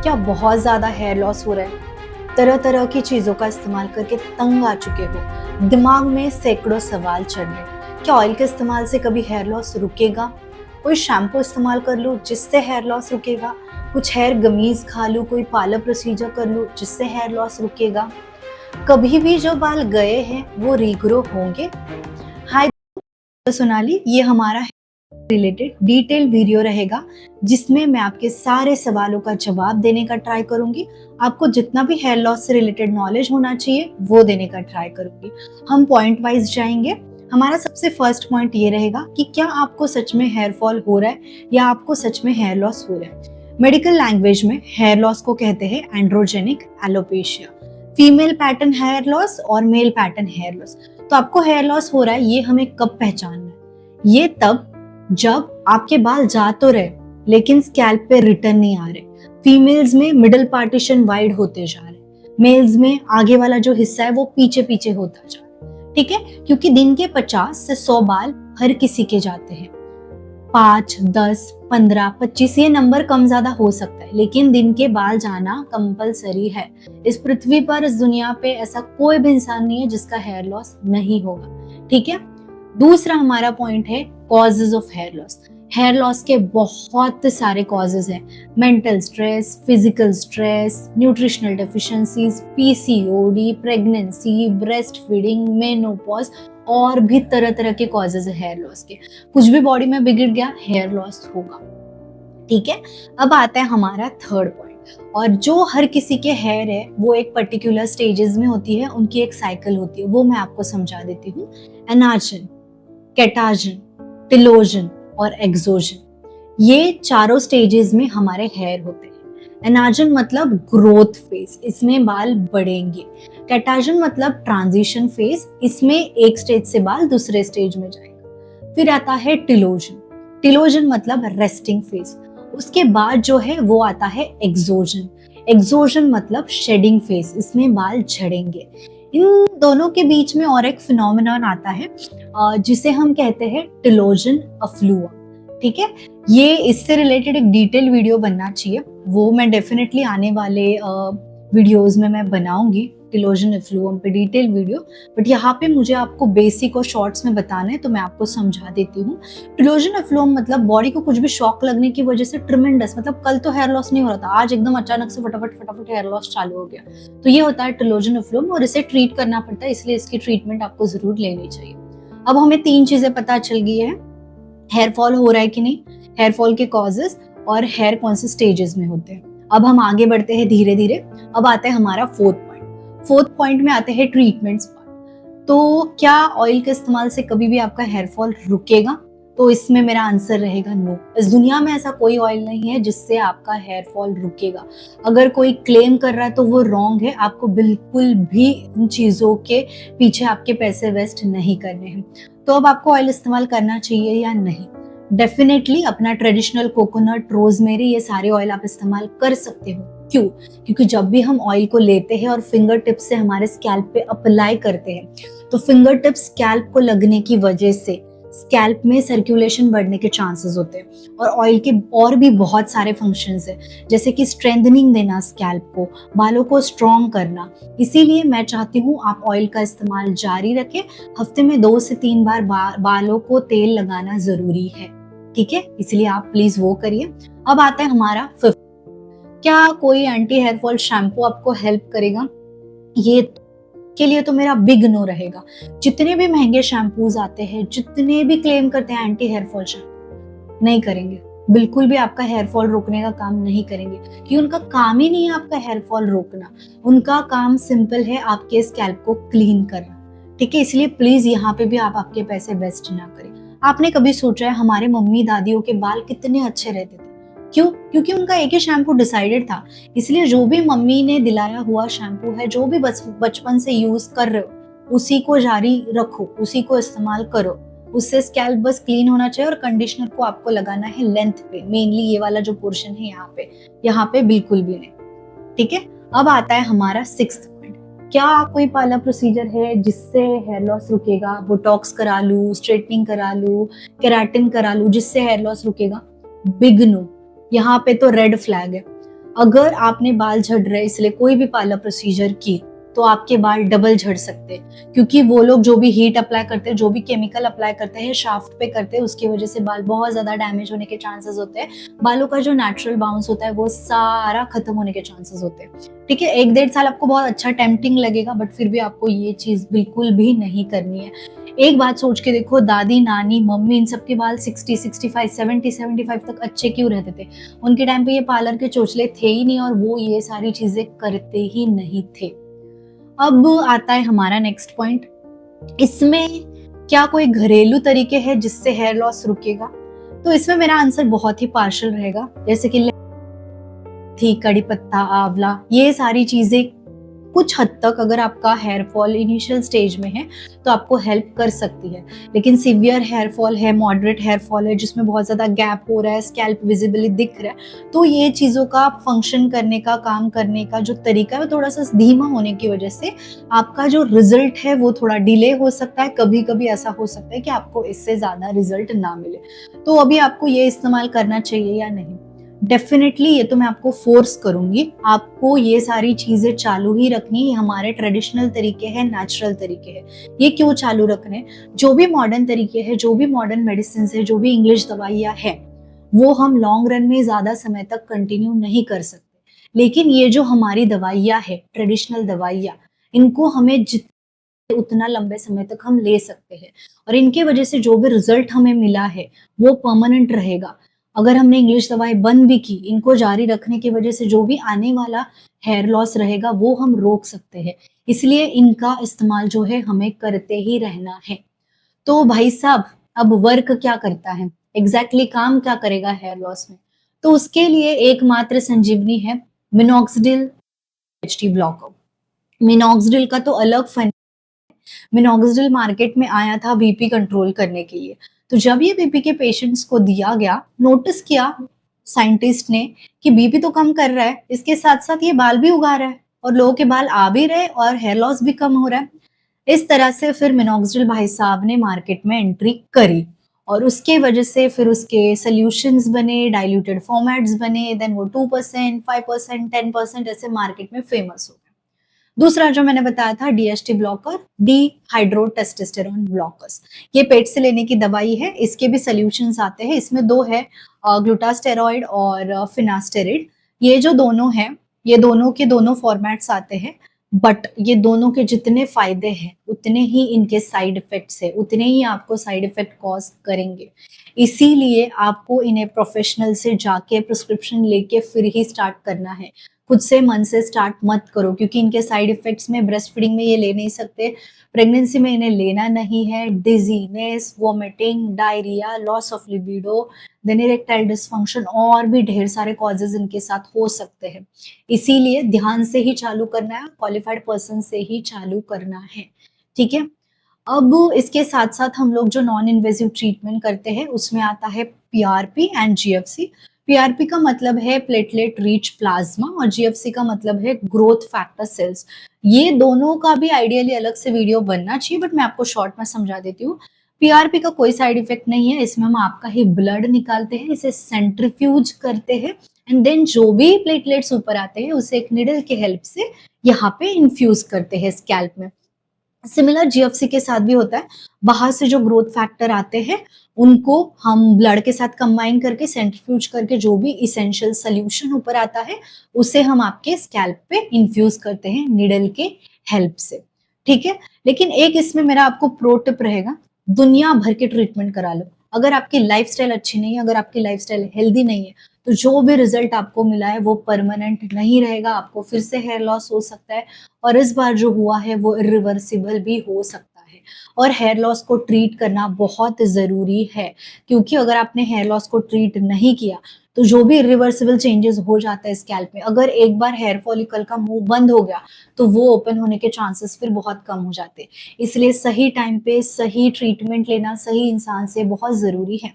क्या बहुत ज़्यादा हेयर लॉस हो रहा है? तरह तरह की चीज़ों का इस्तेमाल करके तंग आ चुके हो, दिमाग में सैकड़ों सवाल चढ़ रहे। क्या ऑयल के इस्तेमाल से कभी हेयर लॉस रुकेगा? कोई शैम्पू इस्तेमाल कर लूँ जिससे हेयर लॉस रुकेगा? कुछ हेयर गमीज खा लूँ, कोई पार्लर प्रोसीजर कर लूँ जिससे हेयर लॉस रुकेगा? कभी भी जो बाल गए हैं वो रीग्रो होंगे? हाय सोनाली, ये हमारा रिलेटेड डिटेल वीडियो रहेगा जिसमें मैं आपके सारे सवालों का जवाब देने का ट्राई करूंगी। आपको जितना भी हेयर लॉस से रिलेटेड नॉलेज होना चाहिए वो देने का ट्राई करूंगी। हम पॉइंट वाइज जाएंगे। हमारा सबसे फर्स्ट पॉइंट ये रहेगा कि क्या आपको सच में हेयर फॉल हो रहा है या आपको सच में हेयर लॉस हो रहा है। मेडिकल लैंग्वेज में हेयर लॉस को कहते हैं androgenic alopecia, female pattern hair loss और मेल पैटर्न हेयर लॉस। तो आपको हेयर लॉस हो रहा है, ये हमें कब पहचानना है? ये तब जब आपके बाल जा तो रहे लेकिन स्कैल्प पे रिटर्न नहीं आ रहे। फीमेल्स में मिडल पार्टीशन वाइड होते जा रहे, मेल्स में आगे वाला जो हिस्सा है वो पीछे पीछे होता जा रहा है। ठीक है, क्योंकि दिन के 50 से 100 बाल हर किसी के जाते हैं। 5, 10, 15, 25 ये नंबर कम ज्यादा हो सकता है, लेकिन दिन के बाल जाना कंपलसरी है। इस पृथ्वी पर, इस दुनिया पे ऐसा कोई भी इंसान नहीं है जिसका हेयर लॉस नहीं होगा। ठीक है। दूसरा हमारा पॉइंट है causes of hair loss. Hair loss के बहुत सारे कॉजेज हैं। Mental stress, physical stress, nutritional deficiencies, PCOD, pregnancy, breastfeeding, menopause और भी तरह तरह के कॉजेज है हेयर लॉस के। कुछ भी बॉडी में बिगड़ गया, हेयर लॉस होगा। ठीक है। अब आता है हमारा थर्ड पॉइंट, और जो हर किसी के हेयर है वो एक पर्टिकुलर स्टेजेस में होती है, उनकी एक साइकिल होती है, वो मैं आपको समझा देती हूँ। एनार्जन, केटाजन, टिलोजन और एक्सोजन, ये चारों स्टेजेस में हमारे हेयर होते हैं। एनार्जन मतलब ग्रोथ फेज, इसमें बाल बढ़ेंगे। केटाजन मतलब ट्रांजिशन फेज, इसमें एक स्टेज से बाल दूसरे स्टेज में जाएगा। फिर आता है टिलोजन। टिलोजन मतलब रेस्टिंग फेज। उसके बाद जो है वो आता है एक्सोजन। एक्सोजन मतलब शेडिंग फेज, इसमें बाल झड़ेंगे। इन दोनों के बीच में और एक फिनोमेनन आता है जिसे हम कहते हैं टिलोजन अफ्लुआ। ठीक है, ये इससे रिलेटेड एक डिटेल वीडियो बनना चाहिए, वो मैं डेफिनेटली आने वाले वीडियोस में मैं बनाऊंगी टिलोजन एफ्लुअम पे डिटेल वीडियो। बट यहाँ पे मुझे आपको बेसिक और शॉर्ट्स में बताना है तो मैं आपको समझा देती हूँ। टिलोजन एफ्लुअम मतलब बॉडी को कुछ भी शॉक लगने की वजह से ट्रिमेंडस, मतलब कल तो हेयर लॉस नहीं हो रहा था, आज एकदम अचानक से फटाफट फटाफट हेयर लॉस चालू हो गया, तो ये होता है टिलोजन एफ्लुअम और इसे ट्रीट करना पड़ता है, इसलिए इसकी ट्रीटमेंट आपको जरूर लेनी चाहिए। अब हमें 3 चीजें पता चल गई है, हेयर फॉल हो रहा है कि नहीं, हेयर फॉल के कॉजेस और हेयर कौन से स्टेजेस में होते हैं। अब हम आगे बढ़ते हैं धीरे धीरे। अब आता है हमारा फोर्थ पॉइंट। फोर्थ पॉइंट में आते हैं ट्रीटमेंट्स पार्ट। तो क्या ऑयल के इस्तेमाल से कभी भी आपका हेयर फॉल रुकेगा? तो इसमें मेरा आंसर रहेगा नो। इस दुनिया में ऐसा कोई ऑयल नहीं है जिससे आपका हेयर फॉल रुकेगा। अगर कोई क्लेम कर रहा है तो वो रॉन्ग है। आपको बिल्कुल भी इन चीजों के पीछे आपके पैसे वेस्ट नहीं करने हैं। तो अब आपको ऑयल इस्तेमाल करना चाहिए या नहीं? डेफिनेटली अपना ट्रेडिशनल कोकोनट, रोजमेरी, ये सारे ऑयल आप इस्तेमाल कर सकते हो। क्यों? क्योंकि जब भी हम ऑयल को लेते हैं और फिंगर टिप से हमारे स्कैल्प पे अप्लाई करते हैं तो फिंगर टिप स्कैल्प को लगने की वजह से स्कैल्प में सर्कुलेशन बढ़ने के चांसेस होते हैं। और ऑयल के और भी बहुत सारे फंक्शंस हैं, जैसे कि स्ट्रेंथनिंग देना स्कैल्प को, बालों को स्ट्रॉन्ग करना। इसीलिए मैं चाहती हूँ आप ऑयल का इस्तेमाल जारी रखें। हफ्ते में 2 से 3 बार बालों को तेल लगाना जरूरी है। ठीक है, इसलिए आप प्लीज वो करिए। अब आता है हमारा फिफ्थ, क्या कोई एंटी हेयर फॉल शैम्पू आपको हेल्प करेगा? ये के लिए तो मेरा बिग नो रहेगा। जितने भी महंगे शैम्पूज आते हैं, जितने भी क्लेम करते हैं एंटी हेयर फॉल शैम्पू, नहीं करेंगे, बिल्कुल भी आपका हेयर फॉल रोकने का काम नहीं करेंगे, क्योंकि उनका काम ही नहीं है आपका हेयर फॉल रोकना। उनका काम सिंपल है, आपके स्कैल्प को क्लीन करना। ठीक है, इसलिए प्लीज यहाँ पे भी आप आपके पैसे वेस्ट ना करें। आपने कभी सोचा है हमारे मम्मी दादियों के बाल कितने अच्छे रहते थे? क्यों? क्योंकि उनका एक ही शैम्पू डिसाइडेड था। इसलिए जो भी मम्मी ने दिलाया हुआ शैम्पू है, जो भी बचपन से यूज कर रहे हो, उसी को जारी रखो, उसी को इस्तेमाल करो। उससे स्कैल्प बस क्लीन होना चाहिए और कंडीशनर को आपको लगाना है लेंथ पे, मेनली ये वाला जो पोर्शन है यहाँ पे बिल्कुल भी नहीं। ठीक है। अब आता है हमारा सिक्स्थ पॉइंट, क्या कोई पार्लर प्रोसीजर है जिससे हेयर लॉस रुकेगा? बोटॉक्स करा लूं, स्ट्रेटनिंग करा लूं, केराटिन करा लूं जिससे हेयर लॉस रुकेगा? Big no. यहाँ पे तो रेड फ्लैग है। अगर आपने बाल झड़ रहे इसलिए कोई भी पार्लर प्रोसीजर की, तो आपके बाल डबल झड़ सकते हैं, क्योंकि वो लोग जो भी हीट अप्लाई करते हैं, जो भी केमिकल अप्लाई करते हैं शाफ्ट पे करते हैं, उसकी वजह से बाल बहुत ज्यादा डैमेज होने के चांसेस होते हैं। बालों का जो नेचुरल बाउंस होता है वो सारा खत्म होने के चांसेस होते हैं। ठीक है, 1-1.5 साल आपको बहुत अच्छा टेम्पटिंग लगेगा, बट फिर भी आपको ये चीज बिल्कुल भी नहीं करनी है। एक बात सोच के देखो, दादी, नानी, मम्मी, इन सबके बाल 60, 65, 70, 75 तक अच्छे क्यों रहते थे? उनके टाइम पे ये पार्लर के चोचले थे ही नहीं और वो ये सारी चीजें करते ही नहीं थे। अब आता है हमारा नेक्स्ट पॉइंट, इसमें क्या कोई घरेलू तरीके हैं जिससे हेयर लॉस रुकेगा? तो इसमें मेरा आंसर बहुत ही पार्शियल रहेगा, जैसे कि थी कड़ी पत्ता, आंवला, ये सारी चीजें कुछ हद तक अगर आपका हेयर फॉल इनिशियल स्टेज में है तो आपको हेल्प कर सकती है। लेकिन सीवियर हेयर फॉल है, मॉडरेट हेयर फॉल है जिसमें बहुत ज्यादा गैप हो रहा है, स्कैल्प विजिबली दिख रहा है, तो ये चीजों का फंक्शन करने का, काम करने का जो तरीका है वो थोड़ा सा धीमा होने की वजह से आपका जो रिजल्ट है वो थोड़ा डिले हो सकता है। कभी कभी ऐसा हो सकता है कि आपको इससे ज्यादा रिजल्ट ना मिले। तो अभी आपको ये इस्तेमाल करना चाहिए या नहीं? डेफिनेटली ये तो मैं आपको फोर्स करूंगी, आपको ये सारी चीजें चालू ही रखनी है। हमारे ट्रेडिशनल तरीके हैं, नेचुरल तरीके हैं। ये क्यों चालू रखने? जो भी मॉडर्न तरीके हैं, जो भी मॉडर्न मेडिसिन है, जो भी इंग्लिश दवाइयाँ है, वो हम लॉन्ग रन में ज्यादा समय तक कंटिन्यू नहीं कर सकते। लेकिन ये जो हमारी दवाइयाँ है, ट्रेडिशनल दवाइयाँ, इनको हमें उतना लंबे समय तक हम ले सकते हैं और इनके वजह से जो भी रिजल्ट हमें मिला है वो परमानेंट रहेगा। अगर हमने इंग्लिश दवाई बंद भी की, इनको जारी रखने की वजह से जो भी आने वाला हेयर लॉस रहेगा वो हम रोक सकते हैं। इसलिए इनका इस्तेमाल जो है हमें करते ही रहना है। तो भाई साहब, अब वर्क क्या करता है एग्जैक्टली काम क्या करेगा हेयर लॉस में? तो उसके लिए एकमात्र संजीवनी है मिनॉक्सिडिल एचटी ब्लॉकर। मिनॉक्सिडिल का तो अलग फन, मिनॉक्सिडिल मार्केट में आया था बीपी कंट्रोल करने के लिए। तो जब ये बीपी के पेशेंट्स को दिया गया, नोटिस किया साइंटिस्ट ने कि बीपी तो कम कर रहा है, इसके साथ साथ ये बाल भी उगा रहा है और लोगों के बाल आ भी रहे और हेयर लॉस भी कम हो रहा है। इस तरह से फिर मिनॉक्सिडिल भाई साहब ने मार्केट में एंट्री करी और उसके वजह से फिर उसके सोल्यूशंस बने, डाइल्यूटेड फॉर्मेट्स बने, देन वो 2%, 5%, 10% ऐसे मार्केट में फेमस हो गए। दूसरा जो मैंने बताया था डीएचटी ब्लॉकर, डी हाइड्रोटेस्टोस्टेरोन ब्लॉकर्स, ये पेट से लेने की दवाई है। इसके भी सोल्यूशंस आते हैं, इसमें दो है, ग्लूटास्टेरॉइड और फिनास्टेरिड। ये जो दोनों हैं, ये दोनों के दोनों फॉर्मेट्स आते हैं, बट ये दोनों के जितने फायदे हैं उतने ही इनके साइड इफेक्ट्स है, उतने ही आपको साइड इफेक्ट कॉज करेंगे। इसीलिए आपको इन्हें प्रोफेशनल से जाके प्रिस्क्रिप्शन लेके फिर ही स्टार्ट करना है। खुद से मन से स्टार्ट मत करो, क्योंकि इनके साइड इफेक्ट्स में ब्रेस्ट फीडिंग में ये ले नहीं सकते, प्रेगनेंसी में इन्हें लेना नहीं है। Dizziness, vomiting, diarrhoea, loss of libido, then erectile dysfunction और भी ढेर सारे कॉजेज इनके साथ हो सकते हैं। इसीलिए ध्यान से ही चालू करना है, क्वालिफाइड पर्सन से ही चालू करना है। ठीक है, अब इसके साथ साथ हम लोग जो नॉन इन्वेजिव ट्रीटमेंट करते हैं उसमें आता है पीआरपी एंड जीएफसी। पीआरपी का मतलब है प्लेटलेट रिच प्लाज्मा और जीएफसी का मतलब है ग्रोथ फैक्टर सेल्स। ये दोनों का भी आइडियली अलग से वीडियो बनना चाहिए, बट मैं आपको शॉर्ट में समझा देती हूँ। पीआरपी का कोई साइड इफेक्ट नहीं है, इसमें हम आपका ही ब्लड निकालते हैं, इसे सेंट्रीफ्यूज करते हैं एंड देन जो भी प्लेटलेट्स ऊपर आते हैं उसे एक निडल के हेल्प से यहाँ पे इन्फ्यूज करते हैं स्कैल्प में। सिमिलर जीएफसी के साथ भी होता है, बाहर से जो ग्रोथ फैक्टर आते हैं उनको हम ब्लड के साथ कंबाइन करके सेंट्रीफ्यूज करके जो भी इसेंशियल सोल्यूशन ऊपर आता है उसे हम आपके स्कैल्प पे इन्फ्यूज करते हैं निडल के हेल्प से। ठीक है, लेकिन एक इसमें मेरा आपको प्रो टिप रहेगा, दुनिया भर के ट्रीटमेंट करा लो, अगर आपकी लाइफस्टाइल अच्छी नहीं है, अगर आपकी लाइफस्टाइल हेल्दी नहीं है, तो जो भी रिजल्ट आपको मिला है वो परमानेंट नहीं रहेगा, आपको फिर से हेयर लॉस हो सकता है और इस बार जो हुआ है वो इरिवर्सिबल भी हो सकता है। और हेयर लॉस को ट्रीट करना बहुत ज़रूरी है, क्योंकि अगर आपने हेयर लॉस को ट्रीट नहीं किया तो जो भी इरिवर्सिबल चेंजेस हो जाता है स्कैल्प में, अगर एक बार हेयर फॉलिकल का मुंह बंद हो गया तो वो ओपन होने के चांसेस फिर बहुत कम हो जाते हैं। इसलिए सही टाइम पे सही ट्रीटमेंट लेना सही इंसान से बहुत ज़रूरी है।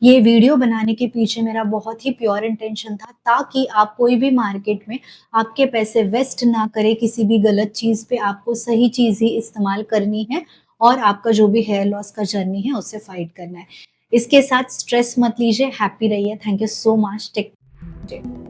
ये वीडियो बनाने के पीछे मेरा बहुत ही प्योर इंटेंशन था, ताकि आप कोई भी मार्केट में आपके पैसे वेस्ट ना करे किसी भी गलत चीज़ पे, आपको सही चीज़ ही इस्तेमाल करनी है और आपका जो भी हेयर लॉस का जर्नी है उससे फाइट करना है। इसके साथ स्ट्रेस मत लीजिए, हैप्पी रहिए। Thank you so much, take care.